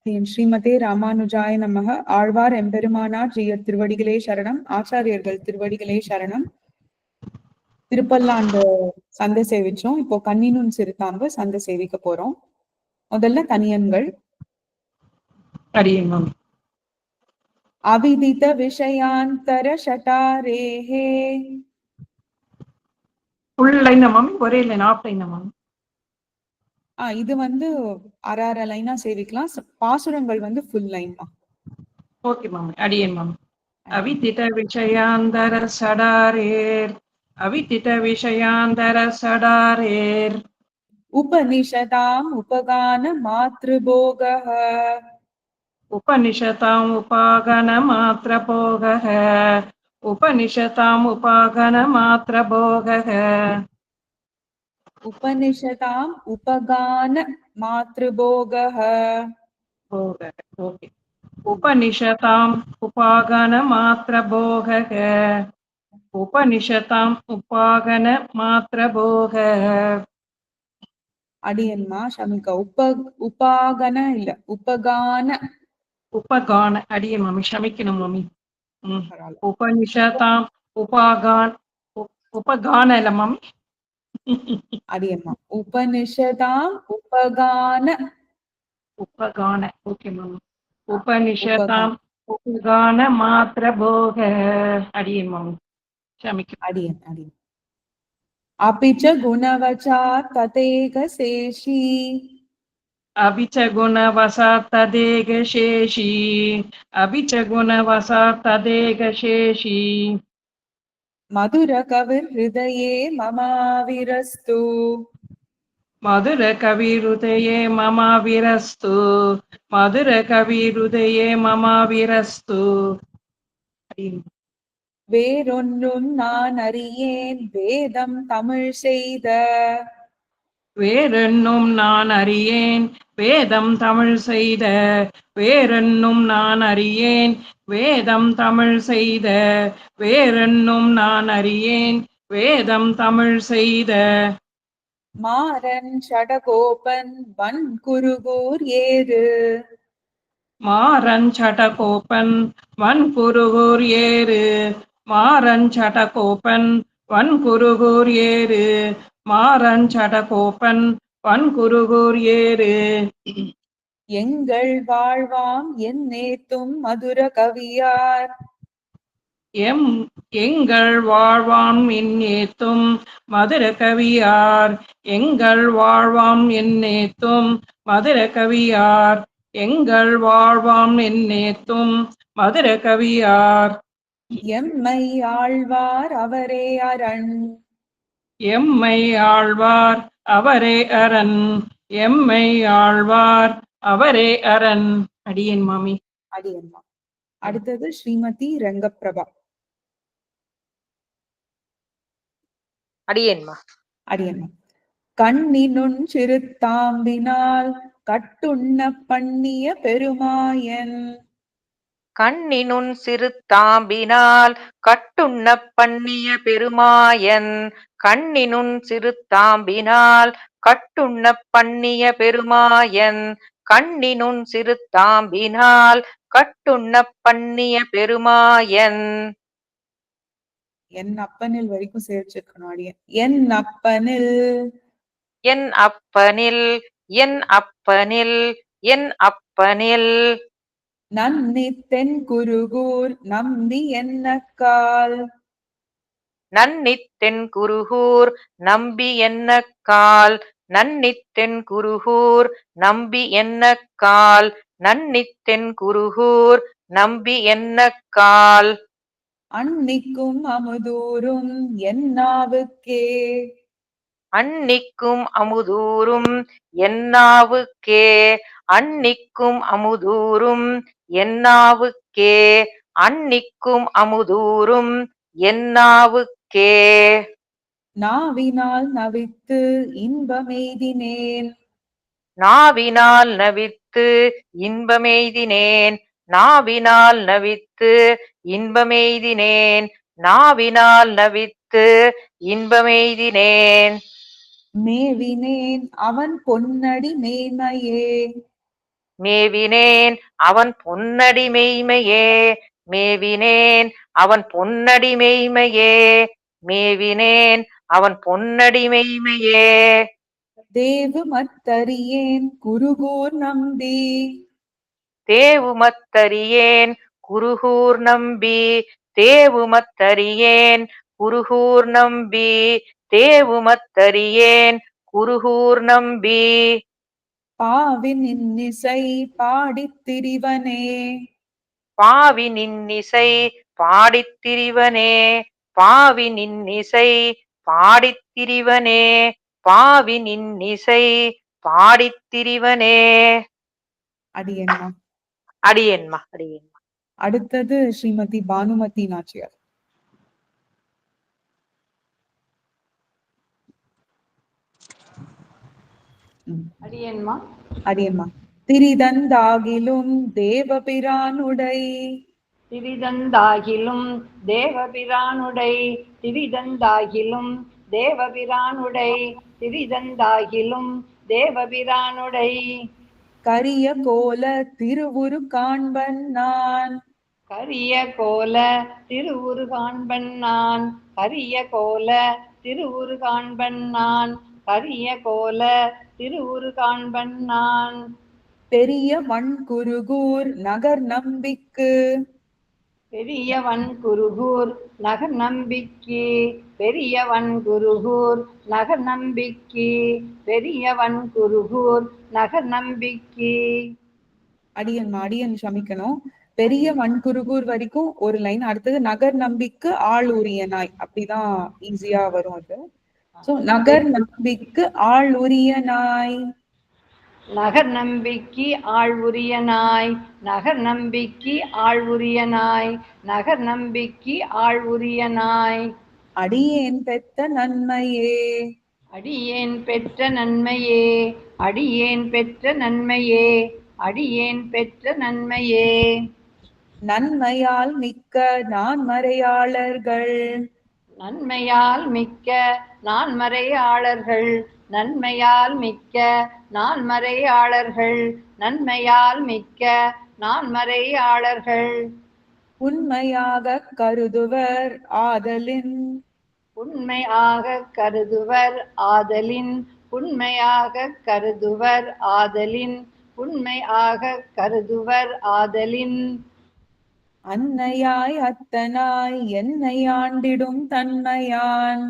ஸ்ரீமதே ராமானுஜாய நமக. ஆழ்வார் எம்பெருமானார் ஜீயர் திருவடிகளே சரணம். ஆச்சாரியர்கள் திருவடிகளே சரணம். திருப்பல்லாண்டு சந்தை சேவிச்சோம். இப்போ கன்னினுன் சிறுத்தாம்பு சந்தை சேவிக்க போறோம். முதல்ல தனியன்கள். அவிதித விஷயாந்தர ஷட்டாரேஹே. ஃபுல் லைனா மாமி, ஒரே லைன் ஆஃப் லைனா மாமி? இது அரை அரை லைனா சேவிக்கலாம். பாசுரங்கள் ஃபுல் லைன் தான். ஓகே மாமி, அடியேன் மாமி. அவிதித விஷயாந்தர சடாரேர், அவிதித விஷயாந்தர சடாரேர், உபனிஷதாம் உபகான மாத்ருபோகஹ, உபனிஷதாம் உபாகன மாத்திர போகஹ, உபனிஷதாம் உபாகன மாத்திர போகஹ, உபனிஷதாம் உபகான மாத்ருபோகஹ. போகஹ. ஓகே. உபனிஷதாம் உபாகன மாத்திர போகஹ, உபனிஷதாம் உபாகன மாத்திர போகஹ. அடியன்மா ஷமிக்க. உபாகன இல்ல, உபகான. உபகான அடியேன் மாமி, ஷமிக்கணும் மாமி. பரவாயில்ல. உபனிஷதாம் உபாகான் உபகான இல்ல மாமி. அடியன்மா உபனிஷதாம் உபகான. உபகான. ஓகே மாமி. உபகான. உபனிஷதாம் உபகான மாத்திர போக. அடியேன் மாமி, ஷமிக்கணும். அடியன் அடியன். அபிச்ச குணவச்சா ததேக சேஷி, அபிச்ச குணவசாத் ததேக சேஷி, அபிச்ச குணவசாத் ததேக சேஷி, மதுர கவிர் ஹிருதயே மமாவிரஸ்து, மதுர கவிருதயே மமாவிரஸ்து, மதுர கவிருதயே மமாவிரஸ்து. வேறொன்றும் நான் அறியேன் வேதம் தமிழ் செய்த, வேறென்னும் நான் அறியேன் வேதம் தமிழ் செய்த, வேறென்னும் நான் அறியேன் வேதம் தமிழ் செய்த, வேறென்னும் நான் அறியேன் வேதம் தமிழ் செய்த. மாறன் ஷடகோபன் வன்குருகூர் ஏறு, மாறன் சடகோபன் வன்குருகூர் ஏறு, மாறன் சடகோபன் வன்குருகூர் ஏறு, மாறன் சடகோபன் வன்குருகூர் ஏறு. எங்கள் வாழ்வாம் என் நேத்தும் மதுர கவியார், எங்கள் வாழ்வாம் என்னேத்தும் மதுர கவியார், எங்கள் வாழ்வாம் என்னேத்தும் மதுர கவியார், எங்கள் வாழ்வாம் என்னேத்தும் மதுர கவியார். எம்மை ஆழ்வார் அவரே அரண், எம்மை ஆழ்வார் அவரே அரண், எம்மை ஆழ்வார் அவரே அரண். அடியேன் மாமி. அடியன்மா. அடுத்தது ஸ்ரீமதி ரங்கப்பிரபா. அடியேன்மா. அடியன்மா. கண்ணினுன் சிறுத்தாம்பினால் கட்டுண்ண பண்ணிய பெருமாயன், கண்ணினுன் சிறுத்தாம்பினால் கட்டுண்ண பண்ணிய பெருமாயன், கண்ணினுன் சிறுத்தாம்பினால் கட்டுண்ண பண்ணிய பெருமாயன், கண்ணினுன் சிறுத்தாம்பினால் கட்டுண்ண பண்ணிய பெருமாயன். என் அப்பனில் வரைக்கும் சேர்ச்சிருக்கணும் அடியன். என் அப்பனில், என் அப்பனில், என் அப்பனில், என் அப்பனில், நன்னி தென் குருகூர் நம்பி என்னக்கால், நன்னித் தென் குருகூர் நம்பி என்னக்கால், நன்னித் தென் குருகூர் நம்பி என்னக்கால், நன்னித் தென் குருகூர் நம்பி என்னக்கால். அன்னிக்கும் அமுதூரும் என்னாவுக்கே, அன்னிக்கும் அமுதூரும் என்னாவுக்கே, அன்னிக்கும் அமுதூரும் என்னாவுக்கே, அன்னிக்கும் அமுதூரும் என்னாவுக்கே. நாவினால் நவித்து இன்பமெய்தினேன், நாவினால் நவித்து இன்பமெய்தினேன், நாவினால் நவித்து இன்பமெய்தினேன், நாவினால் நவித்து இன்பமெய்தினேன். மேவினேன் அவன் பொன்னடி மேன்மையே, மேவினேன் அவன் பொன்னடி மெய்மையே. மேவினேன் அவன் பொன்னடி மெய்மையே. மேவினேன் அவன் பொன்னடி மெய்மையே. தேவுமத்தறியேன் குருகூர் நம்பி. தேவுமத்தறியேன் குருகூர் நம்பி. தேவுமத்தறியேன் குருகூர் நம்பி. தேவுமத்தறியேன் குருகூர் நம்பி. பாவின் இன்னிசை பாடித் திரிவனே. பாவின் இன்னிசை பாடித் திரிவனே. பாவின் இன்னிசை பாடித் திரிவனே. பாவின் இன்னிசை பாடித் திரிவனே. அடியேன்மா. அடியேன்மா அடியேன்மா. அடுத்தது ஸ்ரீமதி பானுமதி நாச்சியார். அடியேன்மா. அடியேன்மா. திரிதந்தாகிலும் தேவபிரானுடை. திரிதந்தாகிலும் தேவபிரானுடை. திரிதந்தாகிலும் தேவபிரானுடை. திரிதந்தாகிலும் தேவபிரானுடை. கரிய கோல திருவுரு காண்பன் நான். கரிய கோல திருவுரு காண்பன் நான். கரிய கோல திருவுரு காண்பன் நான். கரிய கோல திருவுரு காண்பன் நான். பெரிய வன்குருகூர் நகர் நம்பிக்கு. பெரிய வன்குருகூர் நகர் நம்பிக்கை. பெரிய வன்குருகூர் நகர் நம்பிக்கை. பெரிய வன்குருகூர் நகர் நம்பிக்கை. அடியன்மா, அடியன் சமிக்கணும். பெரிய வன்குருகூர் வரைக்கும் ஒரு லைன், அடுத்தது நகர் நம்பிக்கு ஆள் உரிய நாய், அப்படிதான் ஈஸியா வரும் அது. சோ நகர் நம்பிக்கு ஆள் உரிய நாய். நகர் நம்பிக்கை ஆள் உரிய நாய். நகர் நம்பிக்கை ஆள் உரிய நாய். நகர் நம்பிக்கை ஆள் உரிய நாய். அடியேன் பெற்ற நன்மையே. அடியேன் பெற்ற நன்மையே. அடியேன் பெற்ற நன்மையே. அடியேன் பெற்ற நன்மையே. நன்மையால் மிக்க நான் மறையாளர்கள். நன்மையால் மிக்க நான் மறையாளர்கள். நன்மையால் மிக்க நான் மறையாளர்கள். நன்மையால் மிக்க நான் மறையாளர்கள். உண்மையாக கருதுவர் ஆதலின். உண்மையாக கருதுவர் ஆதலின். உண்மையாக கருதுவர் ஆதலின். உண்மையாக கருதுவர் ஆதலின். அன்னையாய் அத்தனாய் என்னை ஆண்டிடும் தன்மையான்.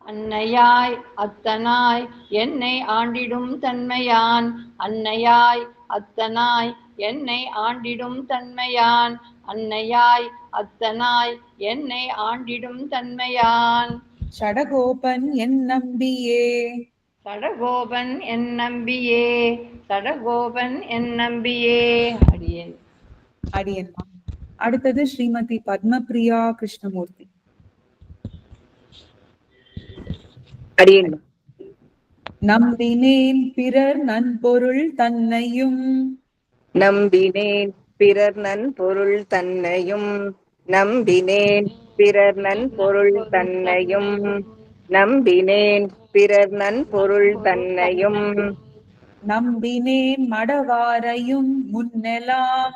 அன்னையாய் அத்தனாய் என்னை ஆண்டிடும் தன்மையான். அன்னையாய் அத்தனாய் என்னை ஆண்டிடும் தன்மையான். அன்னையாய் அத்தனாய் என்னை ஆண்டிடும் தன்மையான். சடகோபன் என் நம்பியே. சடகோபன் என் நம்பியே. சடகோபன் என் நம்பியே. அடியேன். அடியன்மா. அடுத்தது ஸ்ரீமதி பத்மபிரியா கிருஷ்ணமூர்த்தி. அடியேன். நம்பினேன் பிறர் நன்பொருள் தன்னையும். நம்பினேன் பிறர் நன்பொருள் தன்னையும். நம்பினேன் பிறர் நன்பொருள் தன்னையும். நம்பினேன் பிறர் நன்பொருள் தன்னையும். நம்பினேன் மடவாரையும் முன்னெலாம்.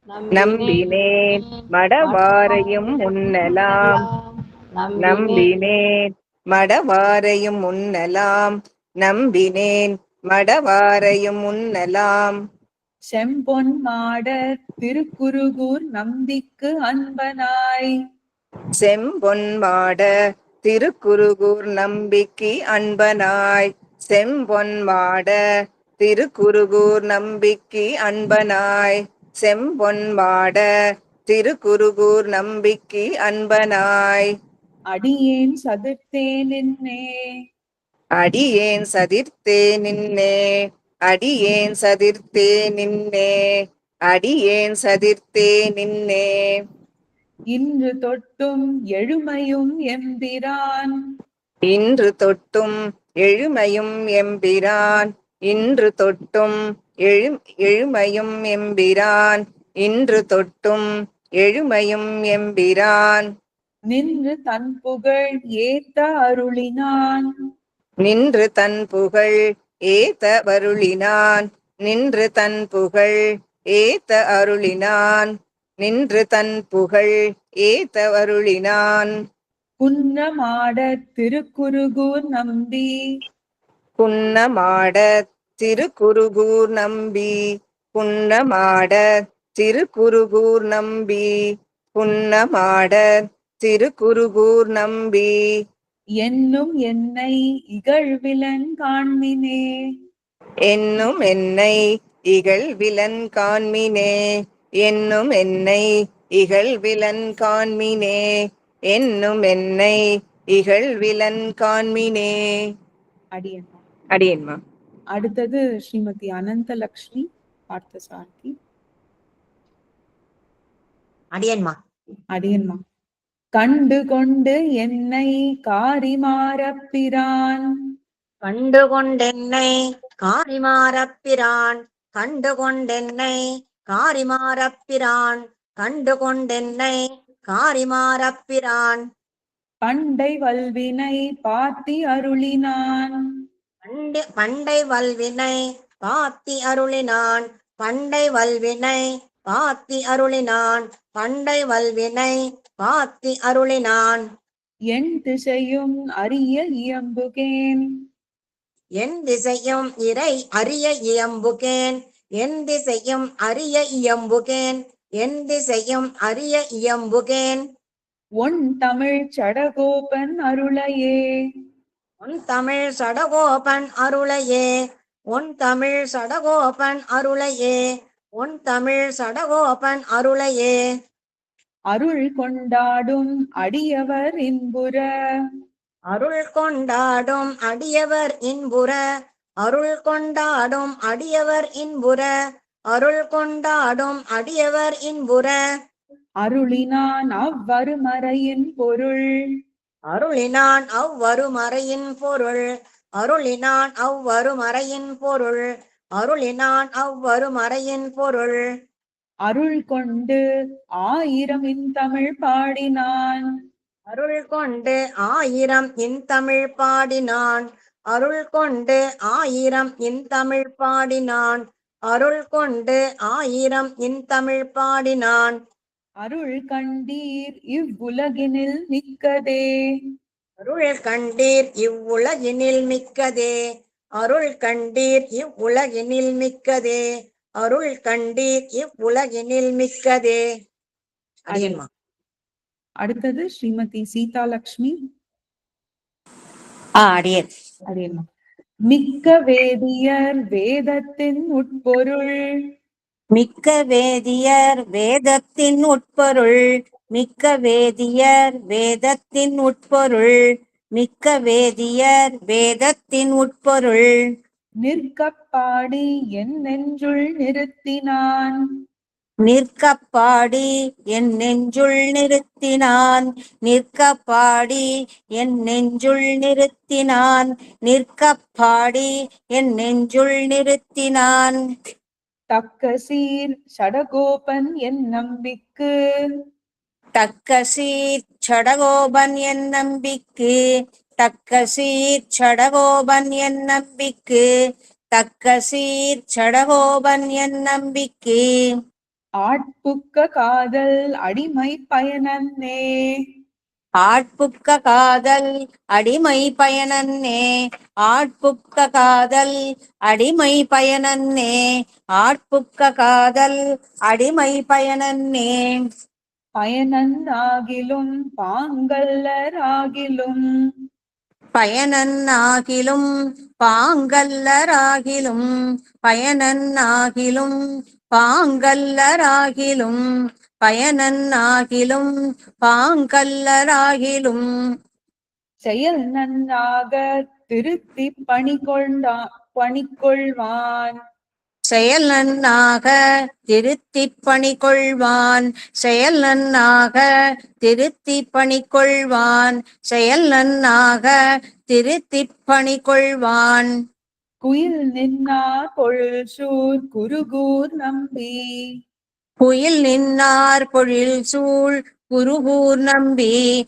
நம்பினேன் மடவாரையும் முன்னலாம். நம்பினேன் மடவாரையும் முன்னலாம். நம்பினேன் மடவாரையும் முன்னலாம். செம்பொன் மாட திருக்குருகூர் நம்பிக்கு அன்பனாய். செம்பொன் மாட திருக்குருகூர் நம்பிக்கை அன்பனாய். செம்பொன் மாட திருக்குருகூர் நம்பிக்கை அன்பனாய். செம்பொன் மாட திருக்குருகூர் நம்பிக்கை அன்பனாய். அடியேன் சதிர்த்தே நின்னே. அடியேன் சதிர்த்தே நின்னே. அடியேன் சதிர்த்தே நின்னே. அடியேன் சதிர்த்தே நின்னே. இன்று தொட்டும் எழுமையும் எம்பிரான். இன்று தொட்டும் எழுமையும் எம்பிரான். இன்று தொட்டும் எழுமையும் எம்பிரான். இன்று தொட்டும் எழுமையும் எம்பிரான். நின்று தன் புகழ் ஏத்த அருளினான். நின்று தன் புகழ் ஏத்த வருளினான். நின்று தன் புகழ் ஏத்த அருளினான். நின்று தன் புகழ் ஏத்த அருளினான். குன்னமாடத் திருக்குருகூர் நம்பி. குன்னமாடத் திருக்குருகூர் நம்பி. குன்னமாடத் திருக்குருகூர் நம்பி. குன்னமாடத் திருக்குருகூர் நம்பி. என்னும் என்னை இகழ்விலன் காண்மினே. என்னும் என்னை இகழ்விலன் காண்மினே. என்னும் என்னை இகழ்விலன் காண்மினே. என்னும் என்னை இகழ்விலன் காண்மினே. அடியன்மா. அடியேன்மா. அடுத்தது ஸ்ரீமதி அனந்தலக்ஷ்மி பார்த்தசாரதி. அடியன்மா. அடியன்மா. கண்டு கொண்டு என்னை காரிமாறப்பிரான். கண்டு கொண்டென்னை காரிமாறப்பிரான். கண்டு கொண்டென்னை காரிமாறப்பிரான். கண்டு கொண்டென்னை காரிமாறப்பிரான். பண்டை வல்வினை பாத்தி அருளினான். பண்டை வல்வினை பாத்தி அருளினான். பண்டை வல்வினை பாத்தி அருளினான். பண்டை வல்வினை பாத்தி அருளினான். என் திசையும் அறிய இயம்புகேன். என் திசையும் இறை அறிய இயம்புகேன். என் திசையும் அறிய இயம்புகேன். என் திசையும் அறிய இயம்புகேன். ஒன் தமிழ் சடகோபன் அருளையே. உன் தமிழ் சடகோபன் அருளையே. உன் தமிழ் சடகோபன் அருளையே. உன் தமிழ் சடகோபன் அருளையே. அருள் கொண்டாடும் அடியவர் இன்புற. அருள் கொண்டாடும் அடியவர் இன்புற. அருள் கொண்டாடும் அடியவர் இன்புற. அருள் கொண்டாடும் அடியவர் இன்புற. அருளினான் அவ்வருமறையின் பொருள். அருளினான் அவ்வருமறையின் பொருள். அருளினான் அவ்வருமறையின் பொருள். அருளினான் அவ்வருமறையின் பொருள். அருள் கொண்டு ஆயிரம் இன்தமிழ் பாடினான். அருள் கொண்டு ஆயிரம் இன்தமிழ் பாடினான். அருள் கொண்டு ஆயிரம் இன்தமிழ் பாடினான். அருள் கொண்டு ஆயிரம் இன்தமிழ் பாடினான். அருள் கண்டீர் இவ்வுலகினில் மிக்கதே. அருள் கண்டீர் இவ்வுலகினில் மிக்கதே. அருள் கண்டீர் இவ்வுலகினில் மிக்கதே. அருள் கண்டீர் இவ்வுலகினில் மிக்கதே. அடியன்மா. அடுத்தது ஸ்ரீமதி சீதாலக்ஷ்மி. அடியன். அடியன்மா. மிக்க வேதியர் வேதத்தின் உட்பொருள். மிக்க வேதியர் வேதத்தின் உட்பொருள். மிக்க வேதியர் வேதத்தின் உட்பொருள். மிக்க வேதியர் வேதத்தின் உட்பொருள். நிற்கப் பாடி என் நெஞ்சுள் நிறுத்தினான். நிற்கப் பாடி என் நெஞ்சுள் நிறுத்தினான். நிற்கப் பாடி என் நெஞ்சுள் நிறுத்தினான். நிற்கப் பாடி என் நெஞ்சுள் நிறுத்தினான். தக்க சீர் சடகோபன் என் நம்பிக்கு. தக்க சீர் சடகோபன் என் நம்பிக்கு. தக்க சீர் சடகோபன் என் நம்பிக்கு. தக்க சீர் சடகோபன் என் நம்பிக்கு. ஆட்புக்க காதல் அடிமை பயனன்னே. ஆட்புக்க காதல் அடிமை பயனன்னே. ஆட்புக்க காதல் அடிமை பயனன்னே. ஆட்புக்க காதல் அடிமை பயனன்னே. பயனன்னாகிலும் பாங்கல்லராகிலும். பயனன்னாகிலும் பாங்கல்லராகிலும். பயனன்னாகிலும் பாங்கல்லராகிலும். பயனன்னாகிலும் பாங்கல்லராகிலும். செயல் நன்னாக திருத்தி பணிகொள்வான். செயல் நன்னாக திருத்திப் பணிகொள்வான். செயல் நன்னாக திருத்திப் பணிகொள்வான். செயல் நன்னாக திருத்திப் பணிகொள்வான். குயில் நின்னார் பொழில் சூழ் குருகூர் நம்பி. குயில் நின்னார் பொழில் சூழ் குருகூர் நம்பி.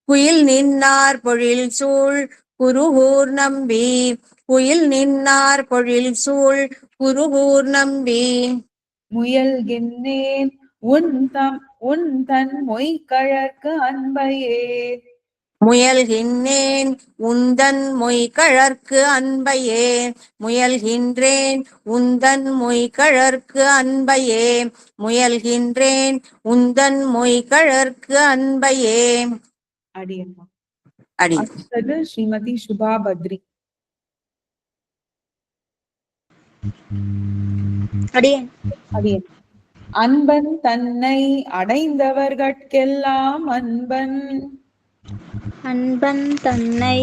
குயில் நின்னார் பொழில் சூழ் குருகூர் நம்பி. குயில் நின்னார் பொழில் சூழ் குருகூர் நம்பி முயல்கின்றேன் உன் தன் மொய்கழற்கு அன்பையே. முயல்கின்றேன் உந்தன் மொய்கழற்கு அன்பையே. முயல்கின்றேன் உந்தன் மொய்கழற்கு அன்பையே. முயல்கின்றேன் உந்தன் மொய்கழற்கு அன்பையே. அடியம்மா. அடி. அடுத்தது ஸ்ரீமதி சுபா பத்ரி. அடியேன். அடியன். அன்பன் தன்னை அடைந்தவர்கட்கெல்லாம் அன்பன். அன்பன் தன்னை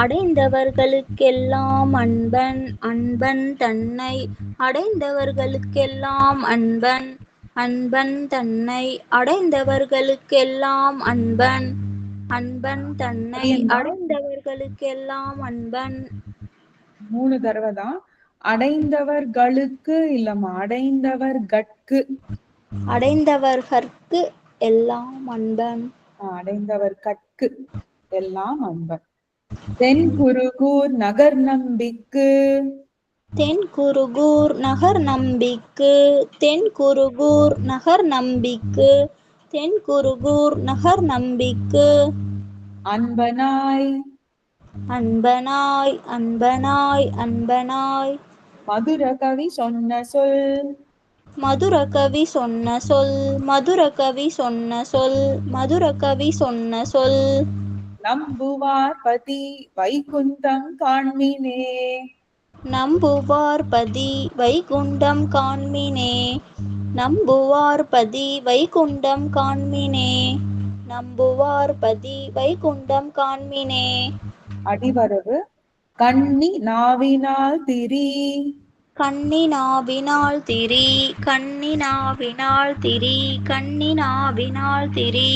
அடைந்தவர்களுக்கெல்லாம் அன்பன். அன்பன் தன்னை அடைந்தவர்களுக்கெல்லாம் அன்பன். அன்பன் தன்னை அடைந்தவர்களுக்கெல்லாம் அன்பன். அன்பன் தன்னை அடைந்தவர்களுக்கெல்லாம் அன்பன். 3 தடவை தான். அடைந்தவர்களுக்கு இல்லம்மா, அடைந்தவர்கட்கு. அடைந்தவர்கட்கு எல்லாம் அன்பன். அடைந்தவர்கட்கு எல்லாம் அன்பன். தென்குருகூர் நகர் நம்பிக்கு. தென்குருகூர் நகர் நம்பிக்கு. தென்குருகூர் நகர் நம்பிக்கு. தென்குருகூர் நகர் நம்பிக்கு. அன்பனாய் அன்பனாய் அன்பனாய் அன்பனாய். மதுர கவி சொன்ன சொல். மதுர கவி சொன்ன சொல். மதுர கவி சொன்ன சொல். மதுர கவி சொன்ன சொல். நம்புவார் பதி வைகுந்தம் காண்மினே. நம்புவார் பதி வைகுண்டம் காண்மினே. நம்புவார் பதி வைகுண்டம் காண்மினே. நம்புவார் பதி வைகுண்டம் காண்மினே. அடிவரவு. கண்ணி நாவினால் திரி. கண்ணி நாவினால் திரி. கண்ணி நாவினால் திரி. கண்ணி நாவினால் திரி.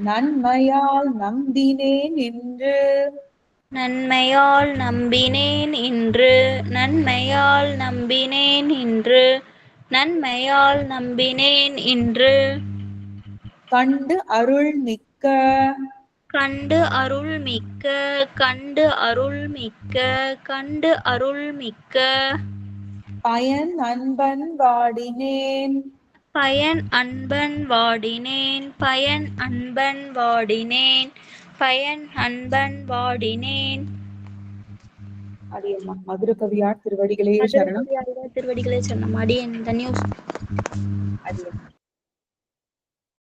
நன்மையால் நம்பினேன் என்று. நன்மையால் நம்பினேன் இன்று. நன்மையால் நம்பினேன் இன்று. நன்மையால் நம்பினேன் இன்று. கண்டு அருள் மிக்க. கண்டு அருள் மிக்க. கண்டு அருள் மிக்க. கண்டு அருள் மிக்க. பயன் அன்பன் வாடினேன். பயன் அன்பன் வாடினேன். பயன் அன்பன் வாடினேன். பயன் அன்பன் வாடினேன். அடியம்மா. மதுர கவியார் திருவடிகளே சரணம். திருவடிகளே சரணம். அடியேன் தன்யூஸ். அடியம்மா.